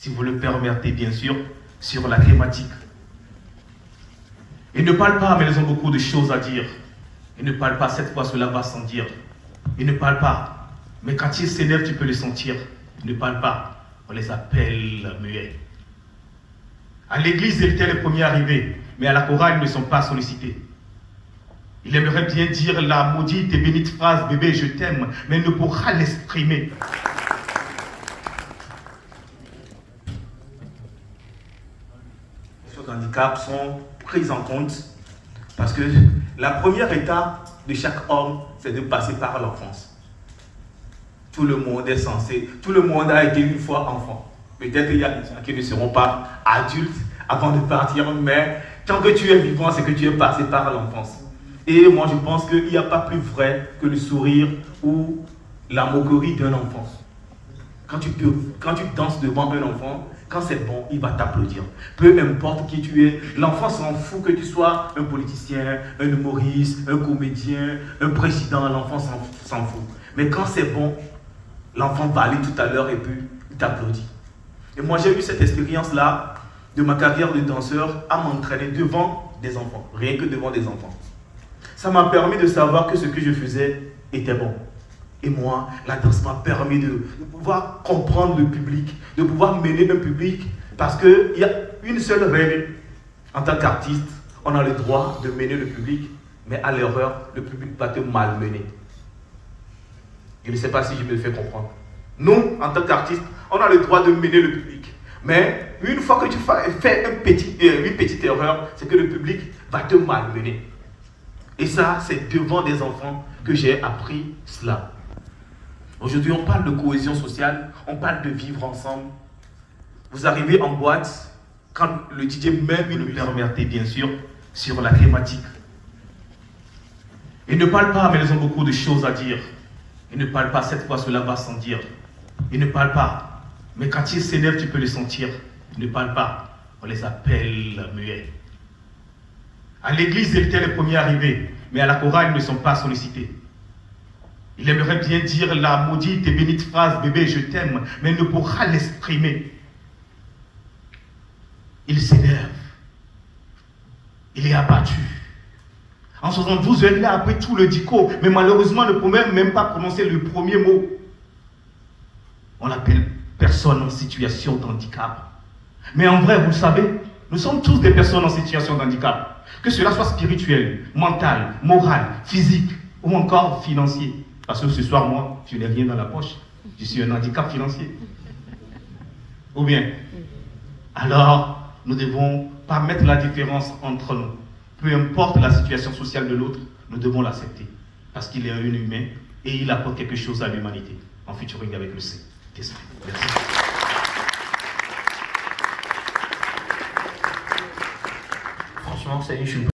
si vous le permettez bien sûr, sur la thématique. Ils ne parlent pas, mais ils ont beaucoup de choses à dire. Ils ne parlent pas, cette fois cela va sans dire. Ils ne parlent pas, mais quand ils s'énervent, tu peux les sentir. Ils ne parlent pas, on les appelle muets. À l'église, ils étaient les premiers arrivés, mais à la chorale, ils ne sont pas sollicités. Il aimerait bien dire la maudite et bénite phrase « bébé, je t'aime », mais il ne pourra l'exprimer. Les handicaps sont prises en compte parce que la première étape de chaque homme, c'est de passer par l'enfance. Tout le monde est censé, tout le monde a été une fois enfant. Peut-être qu'il y a des gens qui ne seront pas adultes avant de partir, mais tant que tu es vivant, c'est que tu es passé par l'enfance. Et moi, je pense qu'il n'y a pas plus vrai que le sourire ou la moquerie d'un enfant. Quand tu danses devant un enfant, quand c'est bon, il va t'applaudir. Peu importe qui tu es, l'enfant s'en fout que tu sois un politicien, un humoriste, un comédien, un président, l'enfant s'en fout. Mais quand c'est bon, l'enfant va aller tout à l'heure et puis il t'applaudit. Et moi, j'ai eu cette expérience-là de ma carrière de danseur à m'entraîner devant des enfants, rien que devant des enfants. Ça m'a permis de savoir que ce que je faisais était bon. Et moi, la danse m'a permis de pouvoir comprendre le public, de pouvoir mener un public, parce qu'il y a une seule règle. En tant qu'artiste, on a le droit de mener le public, mais à l'erreur, le public va te malmener. Je ne sais pas si je me fais comprendre. Nous, en tant qu'artistes, on a le droit de mener le public. Mais une fois que tu fais une petite erreur, c'est que le public va te malmener. Et ça, c'est devant des enfants que j'ai appris cela. Aujourd'hui, on parle de cohésion sociale, on parle de vivre ensemble. Vous arrivez en boîte, quand le DJ même une permettez bien sûr, sur la thématique. Ils ne parlent pas, mais ils ont beaucoup de choses à dire. Ils ne parlent pas, cette fois cela va sans dire. Ils ne parlent pas, mais quand ils s'énervent, tu peux les sentir. Ils ne parlent pas, on les appelle muets. À l'église, ils étaient les premiers arrivés, mais à la chorale, ils ne sont pas sollicités. Il aimerait bien dire la maudite et bénite phrase « bébé, je t'aime », mais il ne pourra l'exprimer. Il s'énerve. Il est abattu. En 72, il a appris tout le dico, mais malheureusement, ne peut même pas prononcer le premier mot. On l'appelle personne en situation de handicap. Mais en vrai, vous le savez, nous sommes tous des personnes en situation de handicap. Que cela soit spirituel, mental, moral, physique ou encore financier. Parce que ce soir, moi, je n'ai rien dans la poche. Je suis un handicap financier. Ou bien, alors, nous ne devons pas mettre la différence entre nous. Peu importe la situation sociale de l'autre, nous devons l'accepter. Parce qu'il est un humain et il apporte quelque chose à l'humanité. En featuring avec le C. Merci. Franchement, c'est une